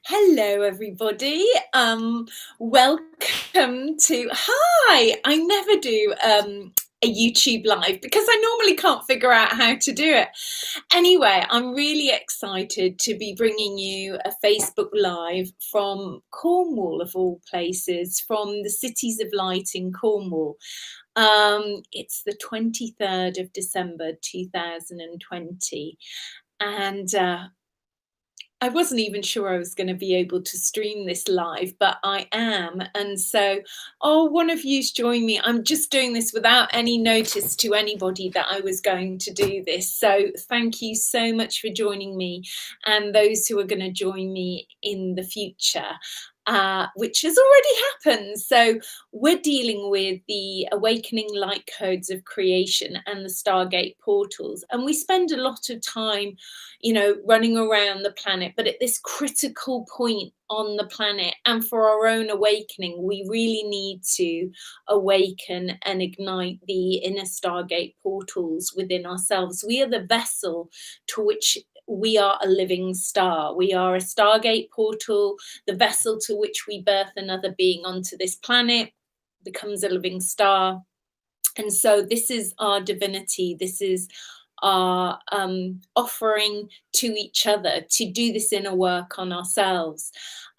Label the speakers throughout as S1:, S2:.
S1: Hello, everybody. Welcome to. Hi. I never do a YouTube live because I normally can't figure out how to do it. Anyway, I'm really excited to be bringing you a Facebook Live from Cornwall, of all places, from the Cities of Light in Cornwall. It's the 23rd of December 2020, and I wasn't even sure I was going to be able to stream this live, but I am. And so, one of you's joined me. I'm just doing this without any notice to anybody that I was going to do this. So thank you so much for joining me, and those who are going to join me in the future. Which has already happened. So we're dealing with the awakening light codes of creation and the Stargate portals. And we spend a lot of time, running around the planet, but at this critical point on the planet and for our own awakening, we really need to awaken and ignite the inner Stargate portals within ourselves. We are the vessel to which we are a living star. We are a Stargate portal, the vessel to which we birth another being onto this planet, becomes a living star. And so this is our divinity. This is our offering to each other to do this inner work on ourselves.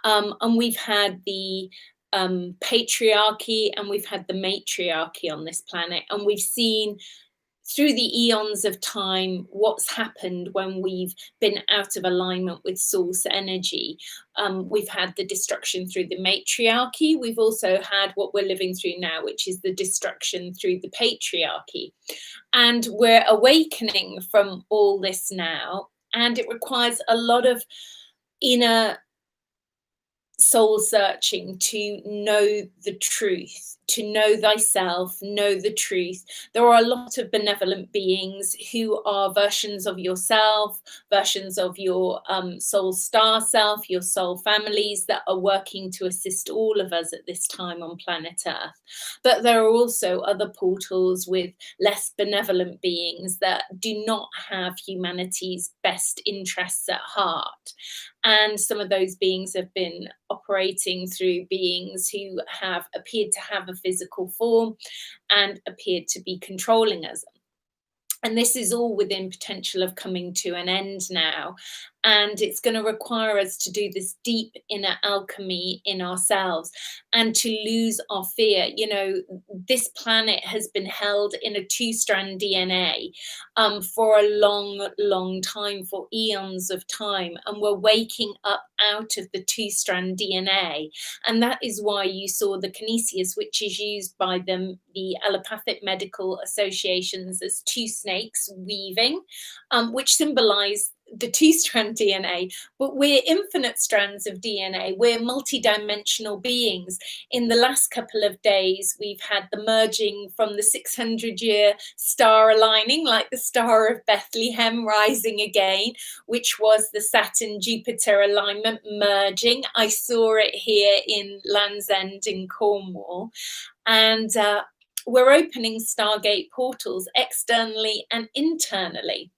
S1: And we've had the patriarchy and we've had the matriarchy on this planet. And we've seen through the eons of time what's happened when we've been out of alignment with source energy. We've had the destruction through the matriarchy. We've also had what we're living through now, which is the destruction through the patriarchy. And we're awakening from all this now. And it requires a lot of inner soul searching to know the truth, to know thyself, know the truth. There are a lot of benevolent beings who are versions of yourself, versions of your soul star self, your soul families that are working to assist all of us at this time on planet Earth. But there are also other portals with less benevolent beings that do not have humanity's best interests at heart. And some of those beings have been operating through beings who have appeared to have a physical form and appeared to be controlling us. And this is all within potential of coming to an end now. And it's going to require us to do this deep inner alchemy in ourselves and to lose our fear. This planet has been held in a 2-strand DNA for a long, long time, for eons of time. And we're waking up out of the 2-strand DNA. And that is why you saw the kinesis, which is used by the allopathic medical associations as 2 snakes weaving, which symbolize the 2-strand DNA, but we're infinite strands of DNA. We're multidimensional beings. In the last couple of days, we've had the merging from the 600-year star aligning, like the Star of Bethlehem rising again, which was the Saturn-Jupiter alignment merging. I saw it here in Land's End in Cornwall. And we're opening Stargate portals externally and internally.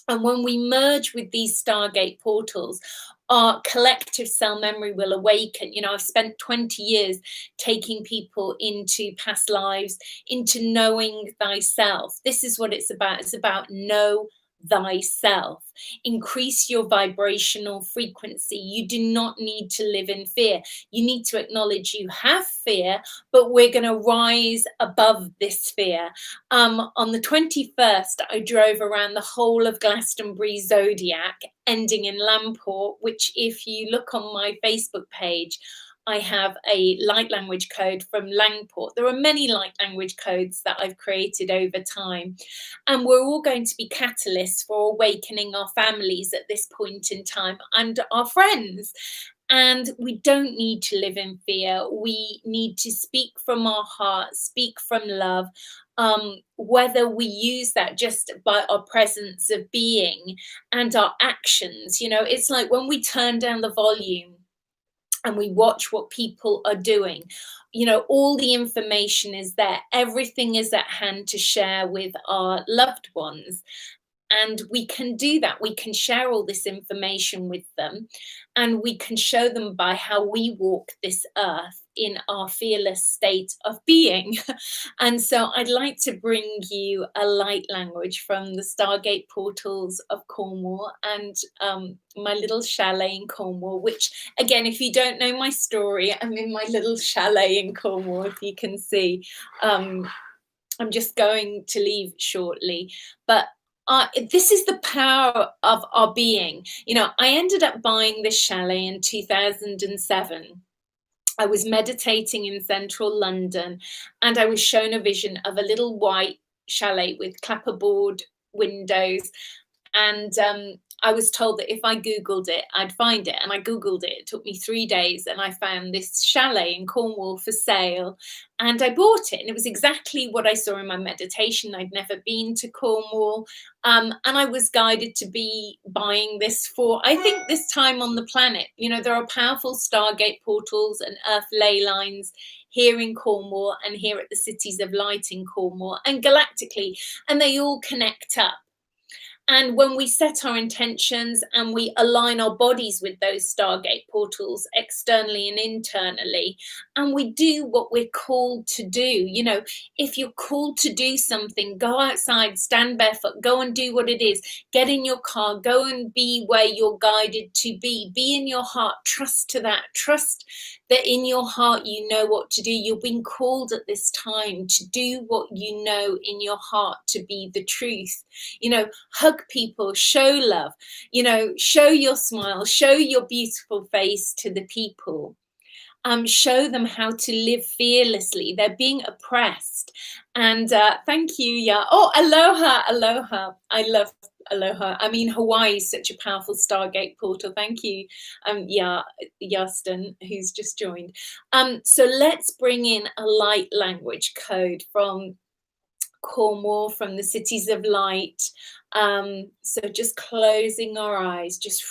S1: And when we merge with these Stargate portals, our collective cell memory will awaken. I've spent 20 years taking people into past lives, into knowing thyself. This is what it's about. It's about know thyself. Increase your vibrational frequency. You do not need to live in fear. You need to acknowledge you have fear, but we're going to rise above this fear. On the 21st, I drove around the whole of Glastonbury Zodiac, ending in Lamport, which if you look on my Facebook page, I have a light language code from Langport. There are many light language codes that I've created over time. And we're all going to be catalysts for awakening our families at this point in time and our friends. And we don't need to live in fear. We need to speak from our heart, speak from love. Whether we use that just by our presence of being and our actions, it's like when we turn down the volume and we watch what people are doing, all the information is there. Everything is at hand to share with our loved ones. And we can do that. We can share all this information with them, and we can show them by how we walk this earth in our fearless state of being. And so I'd like to bring you a light language from the Stargate portals of Cornwall and my little chalet in Cornwall, which, again, if you don't know my story, I'm in my little chalet in Cornwall, if you can see. I'm just going to leave shortly, but this is the power of our being. You know, I ended up buying this chalet in 2007. I was meditating in central London, and I was shown a vision of a little white chalet with clapperboard windows, and I was told that if I Googled it, I'd find it. And I Googled it. It took me 3 days, and I found this chalet in Cornwall for sale. And I bought it. And it was exactly what I saw in my meditation. I'd never been to Cornwall. And I was guided to be buying this for, I think, this time on the planet. You know, there are powerful Stargate portals and earth ley lines here in Cornwall and here at the Cities of Light in Cornwall and galactically. And they all connect up. And when we set our intentions and we align our bodies with those Stargate portals externally and internally, and we do what we're called to do, you know, if you're called to do something, go outside, stand barefoot, go and do what it is, get in your car, go and be where you're guided to be in your heart, trust to that, trust that in your heart you know what to do. You're being called at this time to do what you know in your heart to be the truth. You know, hug people, show love, you know, show your smile, show your beautiful face to the people. Show them how to live fearlessly. They're being oppressed. And thank you, yeah. Oh, aloha, aloha. I love aloha. I mean, Hawaii is such a powerful Stargate portal. Thank you, yeah, Yastin, who's just joined. So let's bring in a light language code from Cornwall, from the Cities of Light. So just closing our eyes, just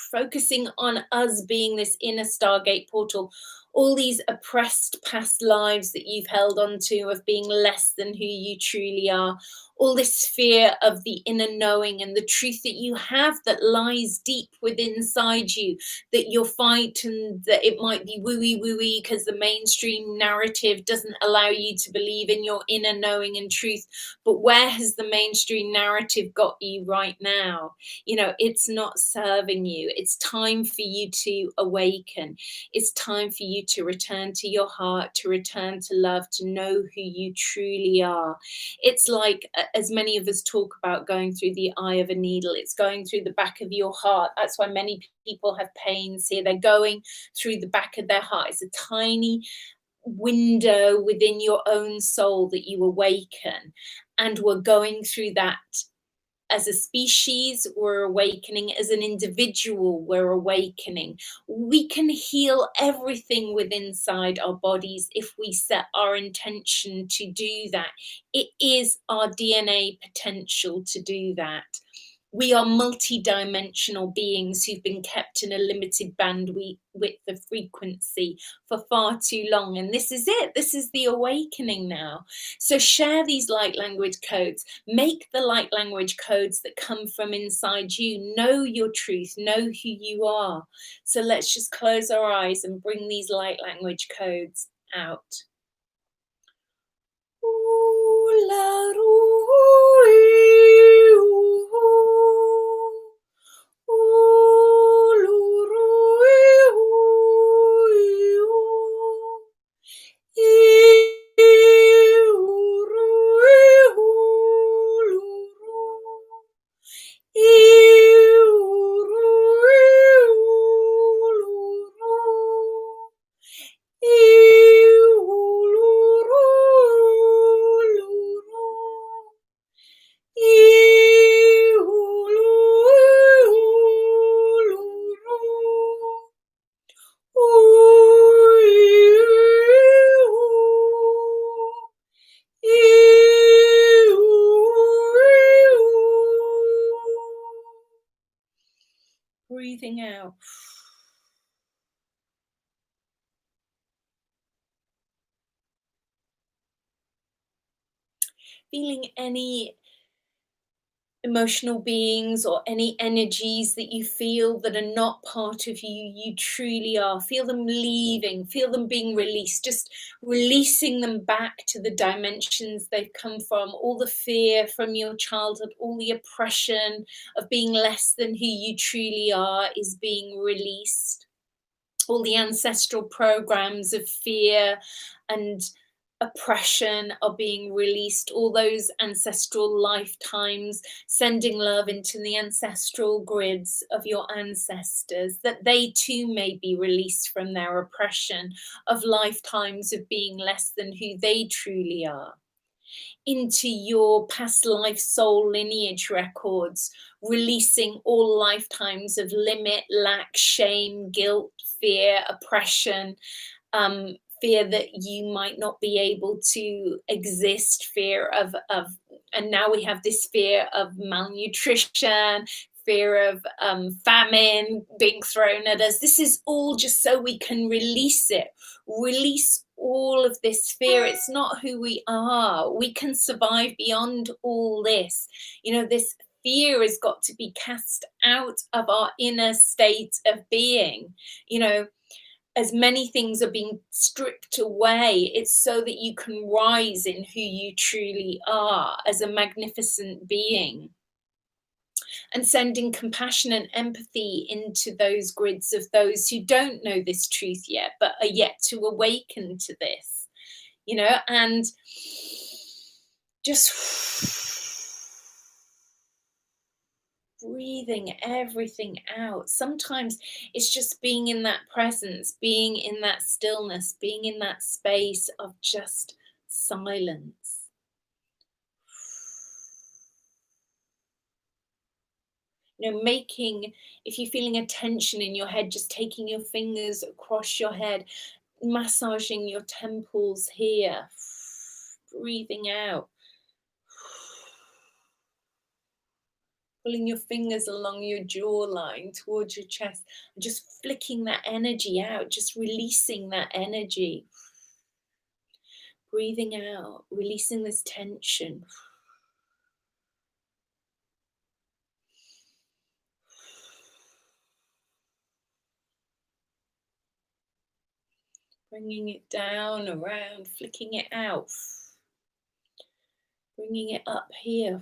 S1: focusing on us being this inner Stargate portal, all these oppressed past lives that you've held on to of being less than who you truly are, all this fear of the inner knowing and the truth that you have that lies deep within inside you, that you're fighting, that it might be wooey because the mainstream narrative doesn't allow you to believe in your inner knowing and truth. But where has the mainstream narrative got you right now? You know, it's not serving you. It's time for you to awaken. It's time for you to return to your heart, to return to love, to know who you truly are. It's like, as many of us talk about, going through the eye of a needle. It's going through the back of your heart. That's why many people have pains here. They're going through the back of their heart. It's a tiny window within your own soul that you awaken. And we're going through that as a species, we're awakening. As an individual, we're awakening. We can heal everything within inside our bodies if we set our intention to do that. It is our DNA potential to do that. We are multi-dimensional beings who've been kept in a limited bandwidth of frequency for far too long. And this is it. This is the awakening now. So share these light language codes. Make the light language codes that come from inside you. Know your truth. Know who you are. So let's just close our eyes and bring these light language codes out. Breathing out. Feeling any emotional beings or any energies that you feel that are not part of you, you truly are. Feel them leaving, feel them being released, just releasing them back to the dimensions they've come from. All the fear from your childhood, all the oppression of being less than who you truly are is being released. All the ancestral programs of fear and oppression are being released, all those ancestral lifetimes, sending love into the ancestral grids of your ancestors, that they too may be released from their oppression of lifetimes of being less than who they truly are. Into your past life soul lineage records, releasing all lifetimes of limit, lack, shame, guilt, fear, oppression, fear that you might not be able to exist, fear of, and now we have this fear of malnutrition, fear of famine being thrown at us. This is all just so we can release it, release all of this fear. It's not who we are. We can survive beyond all this. You know, this fear has got to be cast out of our inner state of being. You know, as many things are being stripped away, it's so that you can rise in who you truly are as a magnificent being. And sending compassion and empathy into those grids of those who don't know this truth yet, but are yet to awaken to this, you know, and just breathing everything out. Sometimes it's just being in that presence, being in that stillness, being in that space of just silence. You know, making, if you're feeling a tension in your head, just taking your fingers across your head, massaging your temples here, breathing out. Pulling your fingers along your jawline towards your chest and just flicking that energy out, just releasing that energy. Breathing out, releasing this tension. Bringing it down, around, flicking it out. Bringing it up here.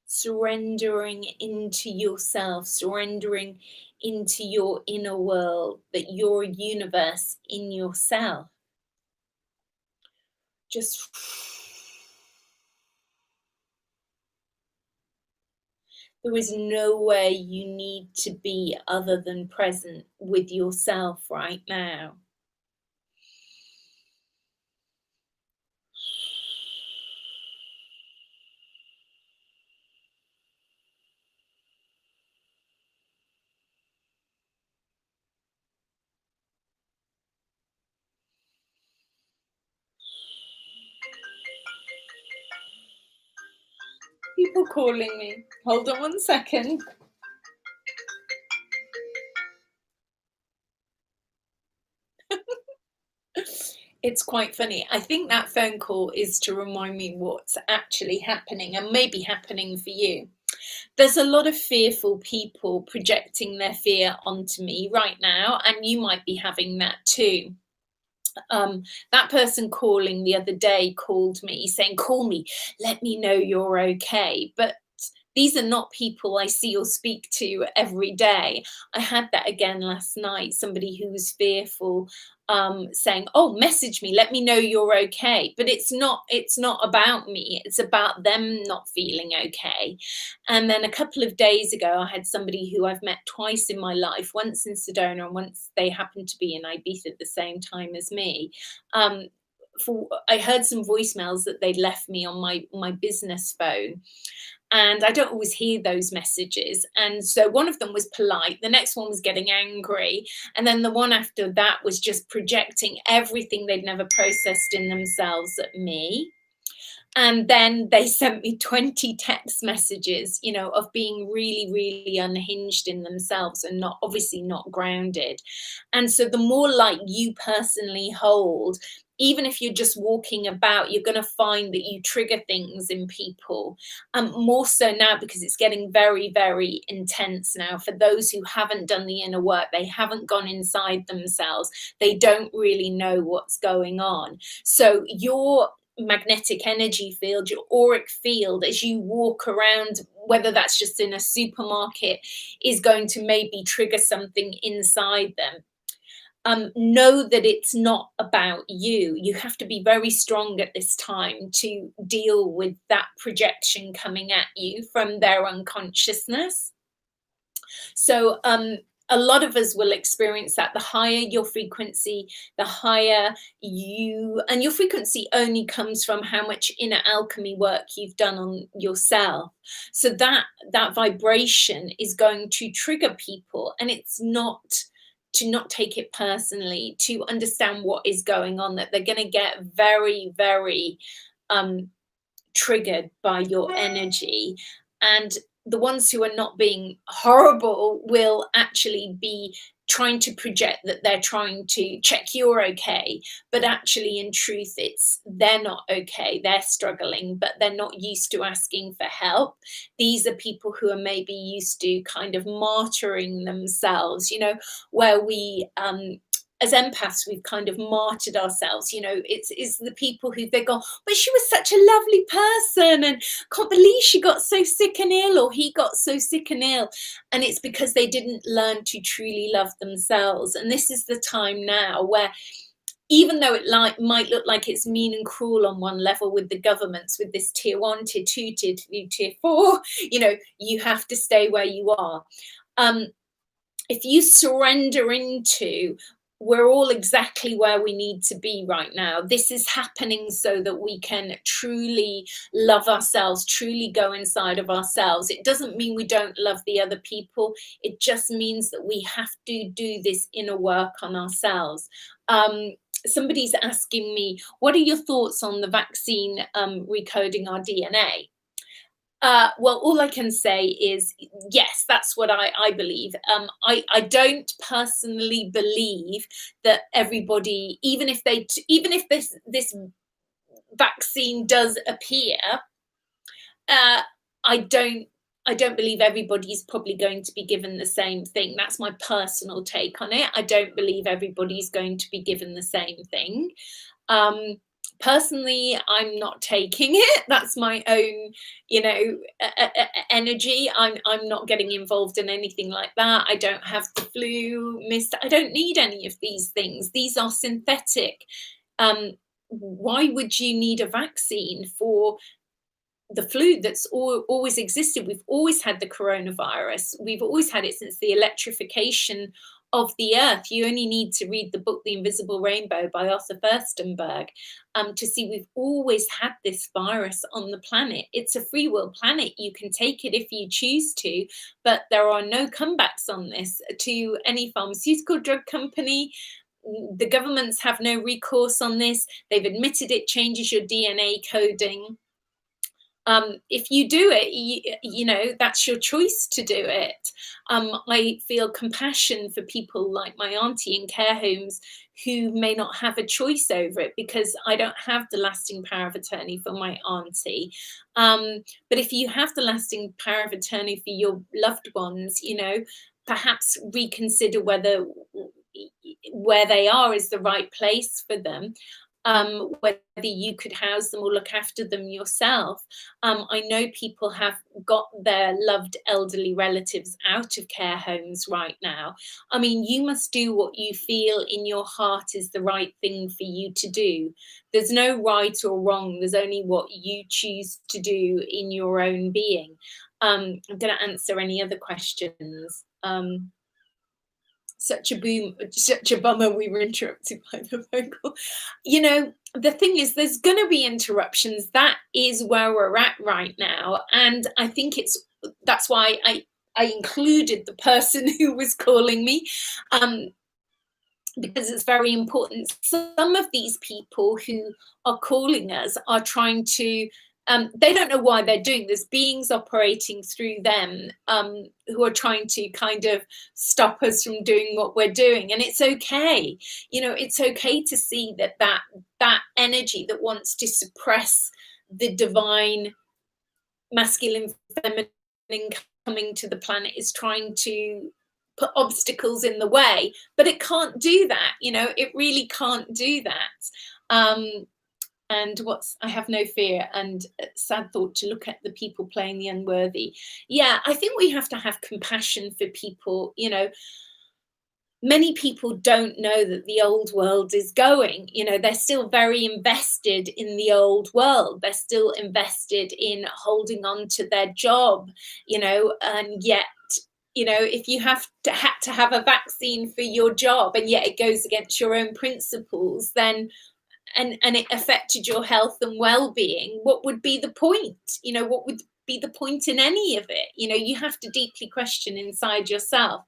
S1: Surrendering into yourself, surrendering into your inner world, that your universe in yourself. Just there is nowhere you need to be other than present with yourself right now. People calling me. Hold on 1 second. It's quite funny. I think that phone call is to remind me what's actually happening and maybe happening for you. There's a lot of fearful people projecting their fear onto me right now, and you might be having that too. That person calling the other day called me saying, call me, let me know you're okay. But these are not people I see or speak to every day. I had that again last night, somebody who was fearful, saying, oh, message me, let me know you're okay. But it's not about me, it's about them not feeling okay. And then a couple of days ago, I had somebody who I've met twice in my life, once in Sedona and once they happened to be in Ibiza at the same time as me. I heard some voicemails that they'd left me on my business phone. And I don't always hear those messages. And so one of them was polite. The next one was getting angry. And then the one after that was just projecting everything they'd never processed in themselves at me. And then they sent me 20 text messages, you know, of being really, really unhinged in themselves and not, obviously not grounded. And so the more light you personally hold, even if you're just walking about, you're going to find that you trigger things in people. More so now, because it's getting very, very intense now. For those who haven't done the inner work, they haven't gone inside themselves, they don't really know what's going on. So your magnetic energy field, your auric field, as you walk around, whether that's just in a supermarket, is going to maybe trigger something inside them. Know that it's not about you. You have to be very strong at this time to deal with that projection coming at you from their unconsciousness. So a lot of us will experience that. The higher your frequency, the higher you, and your frequency only comes from how much inner alchemy work you've done on yourself. So that vibration is going to trigger people, and it's not to not take it personally, to understand what is going on, that they're going to get very, very triggered by your energy. And the ones who are not being horrible will actually be trying to project that they're trying to check you're okay, but actually in truth it's they're not okay, they're struggling, but they're not used to asking for help. These are people who are maybe used to kind of martyring themselves, you know, where we as empaths, we've kind of martyred ourselves. You know, it's the people who they go, but she was such a lovely person and can't believe she got so sick and ill, or he got so sick and ill. And it's because they didn't learn to truly love themselves. And this is the time now where, even though it might look like it's mean and cruel on one level with the governments, with this tier 1, tier 2, tier 3, tier 4, you know, you have to stay where you are. If you surrender into, we're all exactly where we need to be right now. This is happening so that we can truly love ourselves, truly go inside of ourselves. It doesn't mean we don't love the other people. It just means that we have to do this inner work on ourselves. Somebody's asking me, what are your thoughts on the vaccine recoding our DNA? Well, all I can say is, yes, that's what I believe. I don't personally believe that everybody, even if this vaccine does appear, I don't believe everybody's probably going to be given the same thing. That's my personal take on it. I don't believe everybody's going to be given the same thing. Personally, I'm not taking it. That's my own, you know, energy. I'm not getting involved in anything like that. I don't have the flu, I don't need any of these things. These are synthetic. Why would you need a vaccine for the flu that's always existed? We've always had the coronavirus. We've always had it since the electrification of the earth. You only need to read the book The Invisible Rainbow by Arthur Firstenberg to see we've always had this virus on the planet. It's a free will planet. You can take it if you choose to, but there are no comebacks on this to any pharmaceutical drug company. The governments have no recourse on this. They've admitted it changes your DNA coding. If you do it, you know, that's your choice to do it. I feel compassion for people like my auntie in care homes who may not have a choice over it, because I don't have the lasting power of attorney for my auntie. But if you have the lasting power of attorney for your loved ones, you know, perhaps reconsider whether where they are is the right place for them. Whether you could house them or look after them yourself. I know people have got their loved elderly relatives out of care homes right now. I mean, you must do what you feel in your heart is the right thing for you to do. There's no right or wrong. There's only what you choose to do in your own being. I'm going to answer any other questions. Such a bummer we were interrupted by the phone call. You know, the thing is, there's going to be interruptions. That is where we're at right now. And I think that's why I included the person who was calling me, because it's very important. Some of these people who are calling us are trying to They don't know why they're doing this. Beings operating through them, who are trying to kind of stop us from doing what we're doing. And it's okay. It's okay to see that energy that wants to suppress the divine masculine, feminine coming to the planet is trying to put obstacles in the way, but it can't do that. It really can't do that. And I have no fear, and sad thought to look at the people playing the unworthy. Yeah, I think we have to have compassion for people. Many people don't know that the old world is going. They're still very invested in the old world. They're still invested in holding on to their job, and yet, if you had to have a vaccine for your job, and yet it goes against your own principles, then and it affected your health and well-being, what would be the point? What would be the point in any of it? You have to deeply question inside yourself.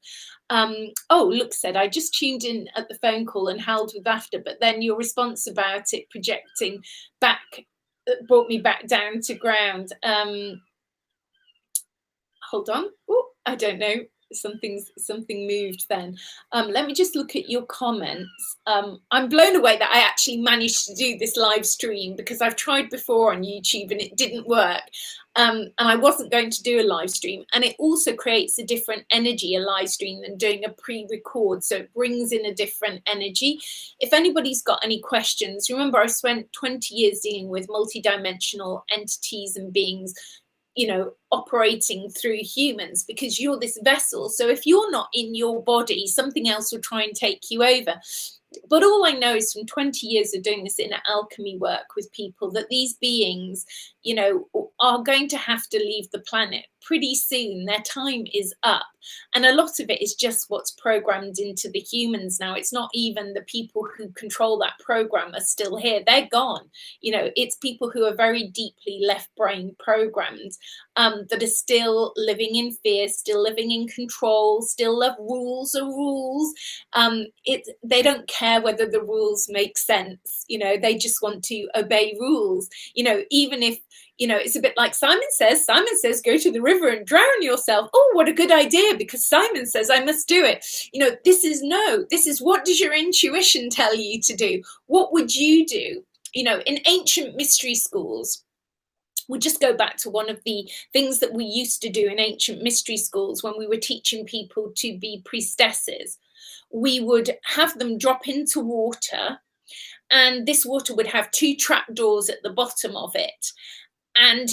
S1: Look, said, I just tuned in at the phone call and howled with laughter, but then your response about it projecting back brought me back down to ground. Hold on. Oh, I don't know. Something moved then. Let me just look at your comments. I'm blown away that I actually managed to do this live stream, because I've tried before on YouTube and it didn't work. And I wasn't going to do a live stream. And it also creates a different energy, a live stream, than doing a pre-record. So it brings in a different energy. If anybody's got any questions, remember I spent 20 years dealing with multidimensional entities and beings, operating through humans, because you're this vessel. So if you're not in your body, something else will try and take you over. But all I know is from 20 years of doing this inner alchemy work with people, that these beings, are going to have to leave the planet pretty soon. Their time is up. And a lot of it is just what's programmed into the humans now. It's not even the people who control that program are still here. They're gone. It's people who are very deeply left brain programmed, that are still living in fear, still living in control, still love rules are rules. They don't care whether the rules make sense. They just want to obey rules. Even if, it's a bit like Simon says, go to the river and drown yourself. Oh, what a good idea, because Simon says I must do it. This is what does your intuition tell you to do? What would you do? In ancient mystery schools, we'll just go back to one of the things that we used to do in ancient mystery schools when we were teaching people to be priestesses. We would have them drop into water, and this water would have 2 trapdoors at the bottom of it. And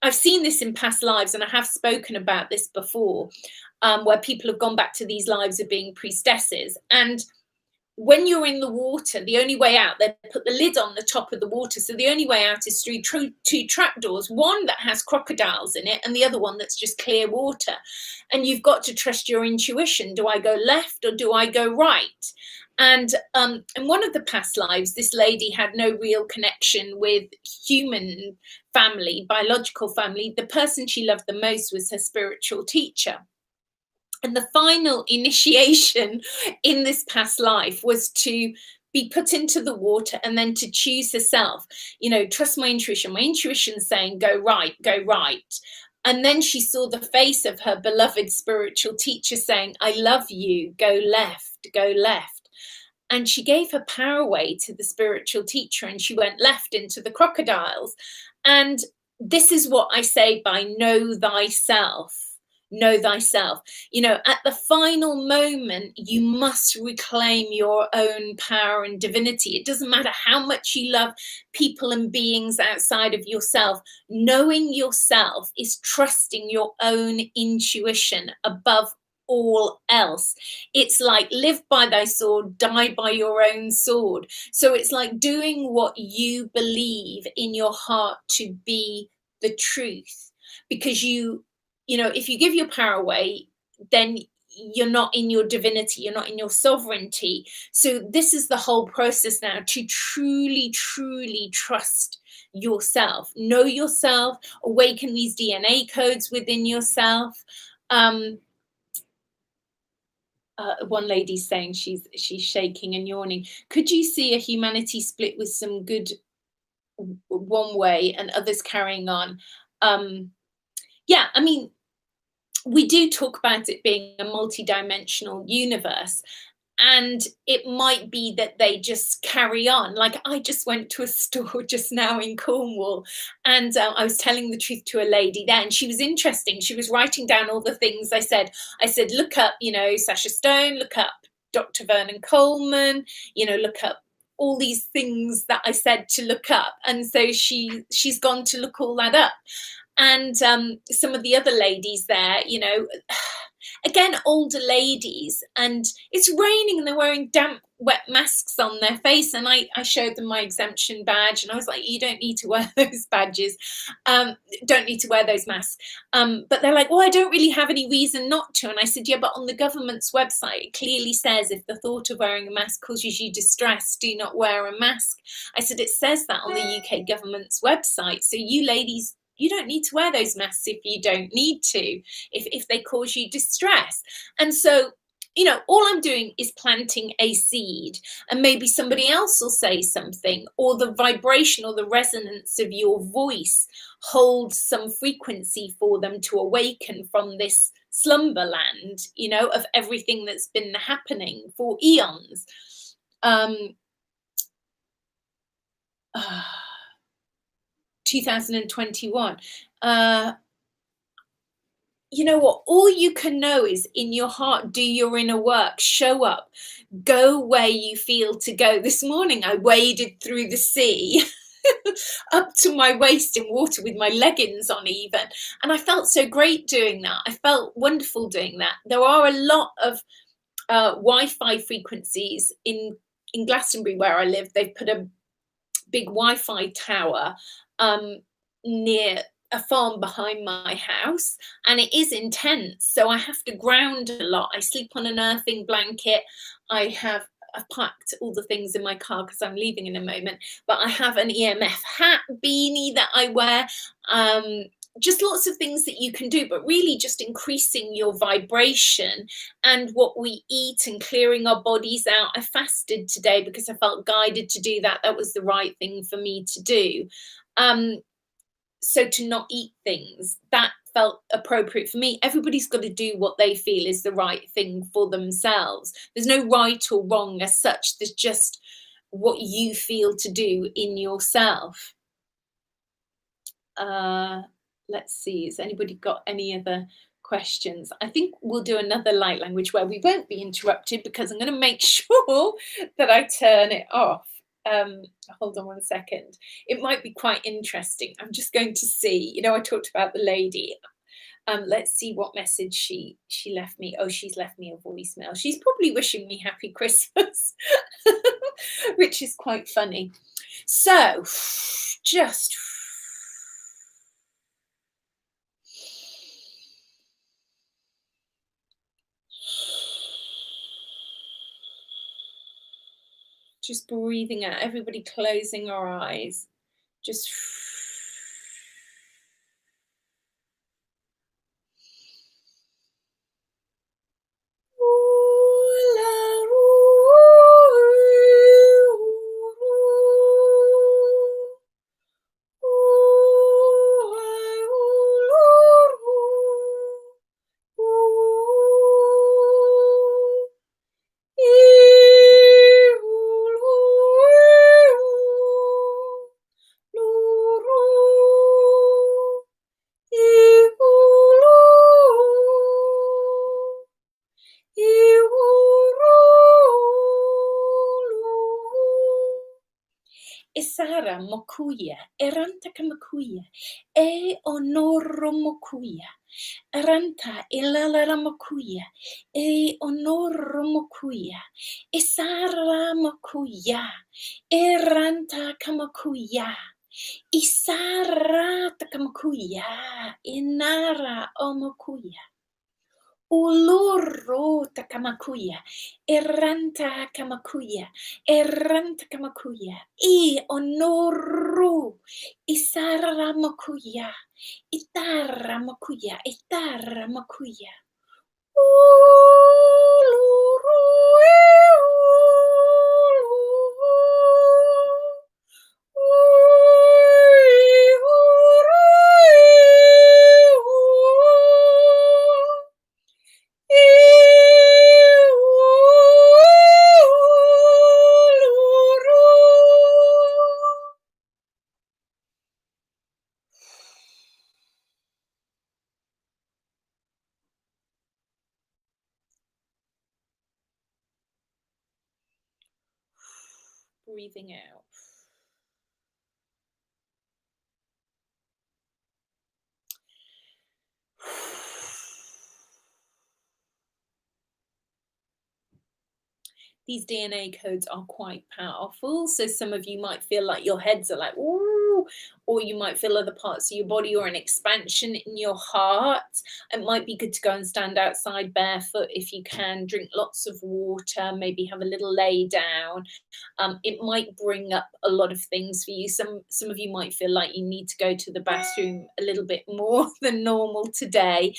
S1: I've seen this in past lives, and I have spoken about this before, where people have gone back to these lives of being priestesses. And when you're in the water, the only way out, they put the lid on the top of the water. So the only way out is through 2 trapdoors, one that has crocodiles in it and the other one that's just clear water. And you've got to trust your intuition. Do I go left or do I go right? And in one of the past lives, this lady had no real connection with human family, biological family. The person she loved the most was her spiritual teacher. And the final initiation in this past life was to be put into the water and then to choose herself. Trust my intuition. My intuition saying, go right, go right. And then she saw the face of her beloved spiritual teacher saying, I love you, go left, go left. And she gave her power away to the spiritual teacher, and she went left into the crocodiles. And this is what I say by know thyself. Know thyself. At the final moment, you must reclaim your own power and divinity. It doesn't matter how much you love people and beings outside of yourself. Knowing yourself is trusting your own intuition above all else. It's like live by thy sword, die by your own sword. So it's like doing what you believe in your heart to be the truth, because if you give your power away, then you're not in your divinity, you're not in your sovereignty. So this is the whole process now, to truly, truly trust yourself, know yourself, awaken these DNA codes within yourself. One lady's saying she's shaking and yawning. Could you see a humanity split with some good one way and others carrying on. Yeah, I mean, we do talk about it being a multi-dimensional universe, and it might be that they just carry on. Like, I just went to a store just now in Cornwall, and I was telling the truth to a lady there, and she was interesting. She was writing down all the things I said. I said, look up, Sacha Stone, look up Dr. Vernon Coleman, look up all these things that I said to look up. And so she's gone to look all that up. And some of the other ladies there, again, older ladies, and it's raining and they're wearing damp, wet masks on their face. And I showed them my exemption badge, and I was like, you don't need to wear those badges. Don't need to wear those masks. But they're like, well, I don't really have any reason not to. And I said, yeah, but on the government's website, it clearly says if the thought of wearing a mask causes you distress, do not wear a mask. I said, it says that on the UK government's website. So you ladies, you don't need to wear those masks if you don't need to, if they cause you distress. And so, all I'm doing is planting a seed, and maybe somebody else will say something, or the vibration or the resonance of your voice holds some frequency for them to awaken from this slumberland, of everything that's been happening for eons. 2021. You know what? All you can know is in your heart, do your inner work, show up, go where you feel to go. This morning, I waded through the sea up to my waist in water with my leggings on even. And I felt so great doing that. I felt wonderful doing that. There are a lot of Wi-Fi frequencies in Glastonbury where I live. They've put a big Wi-Fi tower near a farm behind my house, and it is intense, so I have to ground a lot. I sleep on an earthing blanket. I've packed all the things in my car because I'm leaving in a moment, but I have an EMF hat, beanie that I wear, just lots of things that you can do, but really just increasing your vibration and what we eat and clearing our bodies out. I fasted today because I felt guided to do that. That was the right thing for me to do. So to not eat things, that felt appropriate for me. Everybody's got to do what they feel is the right thing for themselves. There's no right or wrong as such. There's just what you feel to do in yourself. Let's see, has anybody got any other questions? I think we'll do another light language where we won't be interrupted, because I'm going to make sure that I turn it off. Hold on one second. It might be quite interesting. I'm just going to see, I talked about the lady. Let's see what message she left me. Oh, she's left me a voicemail. She's probably wishing me happy Christmas, which is quite funny. So just breathing out, everybody closing our eyes, just Isara mokuya, eranta kamakuya, onoro mokuya, eranta ilalara mokuya, onoro mokuya, Isara mokuya, eranta kamakuya, Isara takamakuya, inara omokuya. Uluru takamakuya, eranta kamakuya, I onoru, isara makuya, itara makuya, Uluru, breathing out. These DNA codes are quite powerful. So some of you might feel like your heads are like, ooh, or you might feel other parts of your body or an expansion in your heart. It might be good to go and stand outside barefoot if you can, drink lots of water, maybe have a little lay down. It might bring up a lot of things for you. Some of you might feel like you need to go to the bathroom a little bit more than normal today.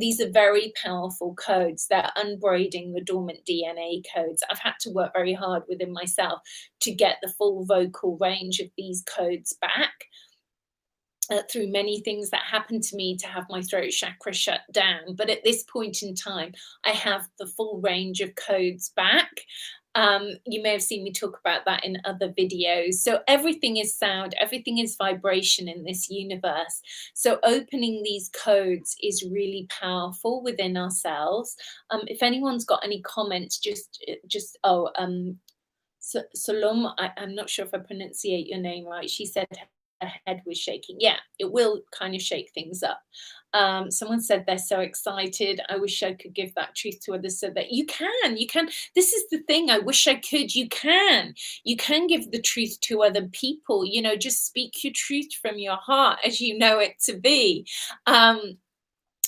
S1: These are very powerful codes. They're unbraiding the dormant DNA codes. I've had to work very hard within myself to get the full vocal range of these codes back. Through many things that happened to me to have my throat chakra shut down. But at this point in time, I have the full range of codes back. You may have seen me talk about that in other videos. So everything is sound, everything is vibration in this universe. So opening these codes is really powerful within ourselves. If anyone's got any comments, Salom, I'm not sure if I pronunciate your name right. She said her head was shaking. Yeah, it will kind of shake things up. Someone said they're so excited. I wish I could give that truth to others so that you can. This is the thing. I wish I could. You can give the truth to other people. Just speak your truth from your heart as you know it to be. I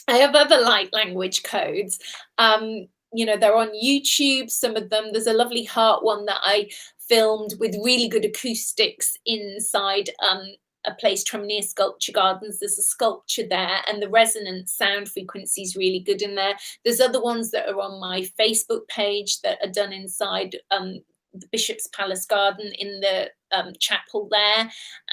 S1: have other light language codes. They're on YouTube, some of them. There's a lovely heart one that I filmed with really good acoustics inside a place, Tremere Sculpture Gardens. There's a sculpture there, and the resonance sound frequency is really good in there. There's other ones that are on my Facebook page that are done inside the Bishop's Palace Garden in the chapel there,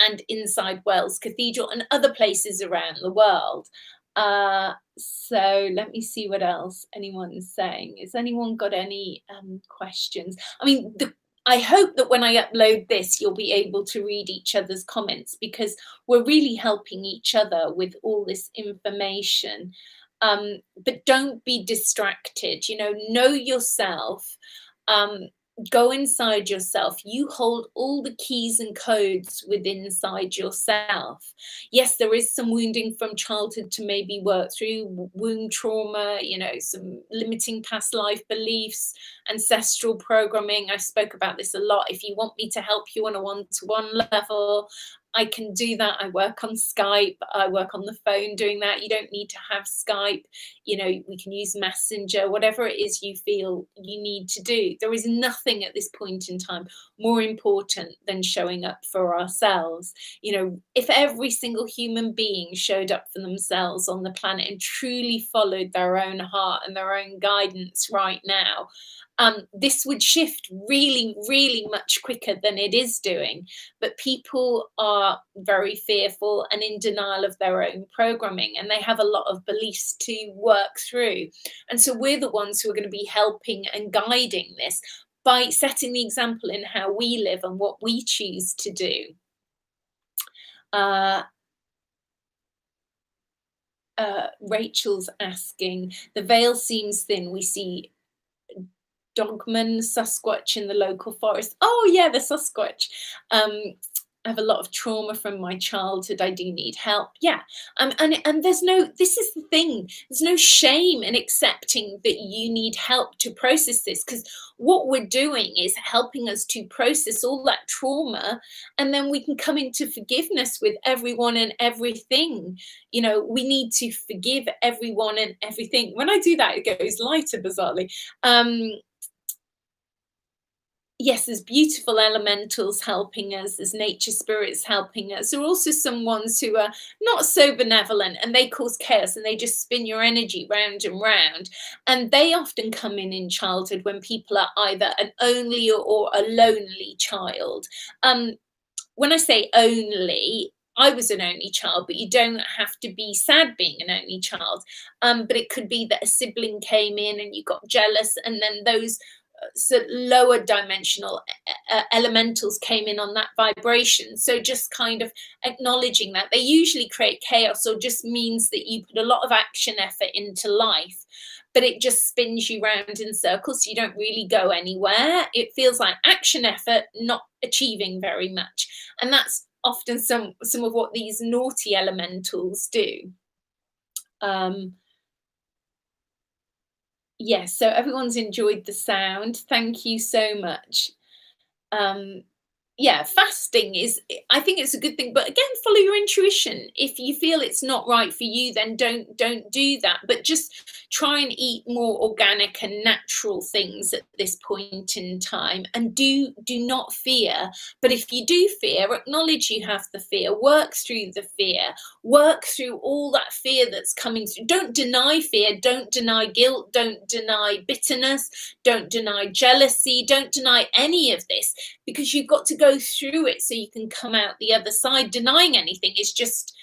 S1: and inside Wells Cathedral, and other places around the world. So let me see what else anyone's saying. Has anyone got any questions? I mean, I hope that when I upload this, you'll be able to read each other's comments, because we're really helping each other with all this information. But don't be distracted, know yourself. Go inside yourself. You hold all the keys and codes within inside yourself. Yes, there is some wounding from childhood to maybe work through, womb trauma, some limiting past life beliefs, ancestral programming. I spoke about this a lot. If you want me to help you on a one-to-one level, I can do that. I work on Skype. I work on the phone doing that. You don't need to have Skype. We can use Messenger, whatever it is you feel you need to do. There is nothing at this point in time more important than showing up for ourselves. If every single human being showed up for themselves on the planet and truly followed their own heart and their own guidance right now, this would shift really, really much quicker than it is doing. But people are very fearful and in denial of their own programming, and they have a lot of beliefs to work through. And so we're the ones who are going to be helping and guiding this by setting the example in how we live and what we choose to do. Rachel's asking, the veil seems thin. We see Dogman, Sasquatch in the local forest. Oh yeah, the Sasquatch. I have a lot of trauma from my childhood. I do need help. Yeah. And this is the thing. There's no shame in accepting that you need help to process this, because what we're doing is helping us to process all that trauma, and then we can come into forgiveness with everyone and everything. We need to forgive everyone and everything. When I do that, it goes lighter, bizarrely. Yes, there's beautiful elementals helping us, there's nature spirits helping us. There are also some ones who are not so benevolent, and they cause chaos and they just spin your energy round and round. And they often come in childhood when people are either an only or a lonely child. When I say only, I was an only child, but you don't have to be sad being an only child. But it could be that a sibling came in and you got jealous, and then those lower dimensional elementals came in on that vibration. So just kind of acknowledging that. They usually create chaos, or just means that you put a lot of action effort into life, but it just spins you round in circles, so you don't really go anywhere. It feels like action effort, not achieving very much. And that's often some of what these naughty elementals do. Yes, so everyone's enjoyed the sound. Thank you so much. Um, yeah, fasting is, I think it's a good thing, but again, follow your intuition. If you feel it's not right for you, then don't do that, but just try and eat more organic and natural things at this point in time, and do not fear. But if you do fear, acknowledge you have the fear, work through the fear, work through all that fear that's coming through. Don't deny fear, don't deny guilt, don't deny bitterness, don't deny jealousy, don't deny any of this, because you've got to go through it so you can come out the other side. Denying anything is just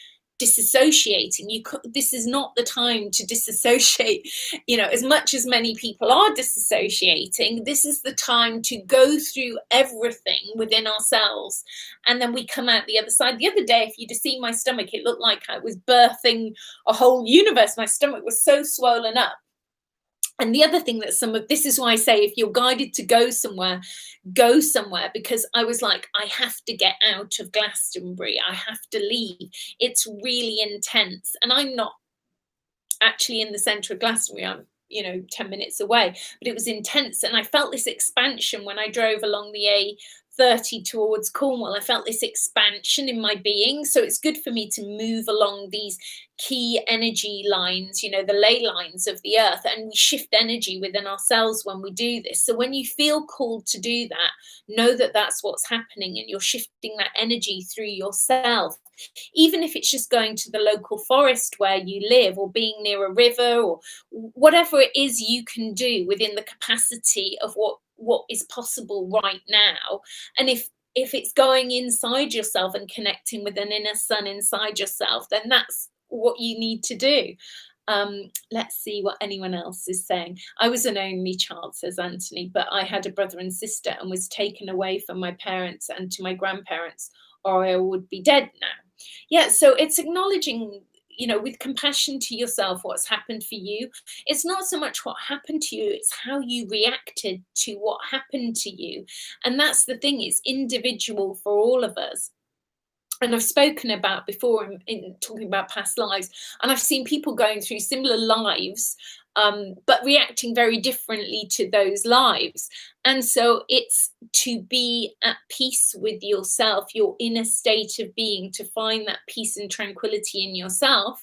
S1: disassociating. This is not the time to disassociate. As much as many people are disassociating, this is the time to go through everything within ourselves, and then we come out the other side. The other day, if you'd have seen my stomach, it looked like I was birthing a whole universe. My stomach was so swollen up. And the other thing that this is why I say, if you're guided to go somewhere, because I was like, I have to get out of Glastonbury. I have to leave. It's really intense. And I'm not actually in the centre of Glastonbury. I'm 10 minutes away, but it was intense. And I felt this expansion when I drove along the A30 towards Cornwall. I felt this expansion in my being. So it's good for me to move along these key energy lines, the ley lines of the earth, and we shift energy within ourselves when we do this. So when you feel called to do that, know that that's what's happening, and you're shifting that energy through yourself. Even if it's just going to the local forest where you live, or being near a river, or whatever it is you can do within the capacity of what is possible right now. And if it's going inside yourself and connecting with an inner sun inside yourself, then that's what you need to do. Let's see what anyone else is saying. I was an only child, says Anthony, but I had a brother and sister and was taken away from my parents and to my grandparents, or I would be dead now. Yeah, so it's acknowledging, with compassion to yourself, what's happened for you. It's not so much what happened to you, it's how you reacted to what happened to you. And that's the thing, it's individual for all of us. And I've spoken about before in talking about past lives, and I've seen people going through similar lives, but reacting very differently to those lives. And so it's to be at peace with yourself, your inner state of being, to find that peace and tranquility in yourself.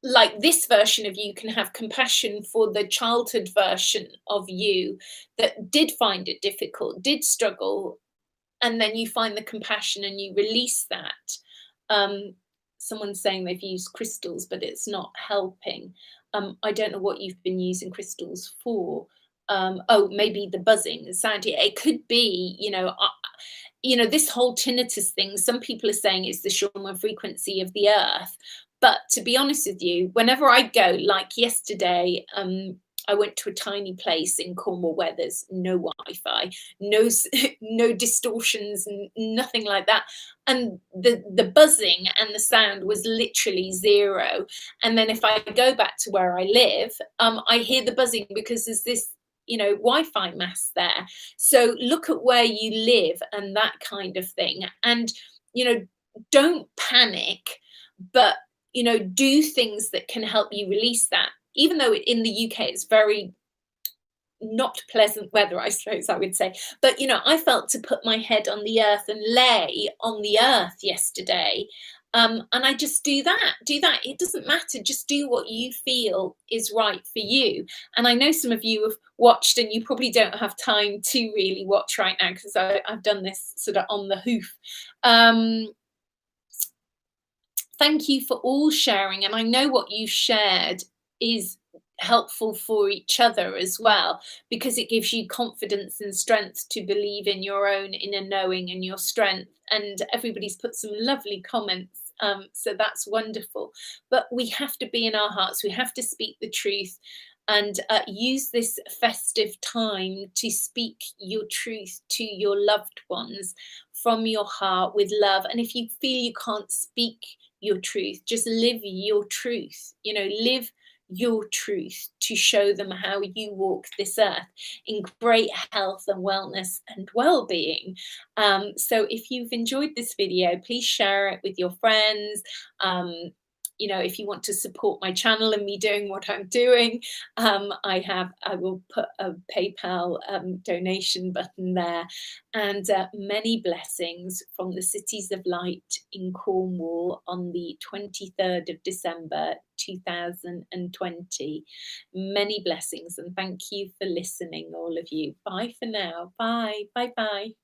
S1: Like this version of you can have compassion for the childhood version of you that did find it difficult, did struggle, and then you find the compassion and you release that. Someone's saying they've used crystals, but it's not helping. I don't know what you've been using crystals for. Oh, maybe the buzzing, the sound. It could be, this whole tinnitus thing. Some people are saying it's the Schumann frequency of the earth. But to be honest with you, whenever I go, like yesterday, I went to a tiny place in Cornwall where there's no Wi-Fi, no distortions, nothing like that. And the buzzing and the sound was literally zero. And then if I go back to where I live, I hear the buzzing because there's this, Wi-Fi mass there. So look at where you live and that kind of thing. And, don't panic, but, do things that can help you release that. Even though in the UK it's very not pleasant weather, I suppose I would say. But, I felt to put my head on the earth and lay on the earth yesterday. And I just do that. It doesn't matter. Just do what you feel is right for you. And I know some of you have watched, and you probably don't have time to really watch right now because I've done this sort of on the hoof. Thank you for all sharing. And I know what you shared is helpful for each other as well, because it gives you confidence and strength to believe in your own inner knowing and your strength. And everybody's put some lovely comments. So that's wonderful. But we have to be in our hearts. We have to speak the truth, and use this festive time to speak your truth to your loved ones from your heart with love. And if you feel you can't speak your truth, just live your truth, live your truth, to show them how you walk this earth in great health and wellness and well-being. So if you've enjoyed this video, please share it with your friends. You know, if you want to support my channel and me doing what I'm doing, I will put a PayPal donation button there. And many blessings from the Cities of Light in Cornwall on the 23rd of December 2020. Many blessings, and thank you for listening, all of you. Bye for now. Bye. Bye bye.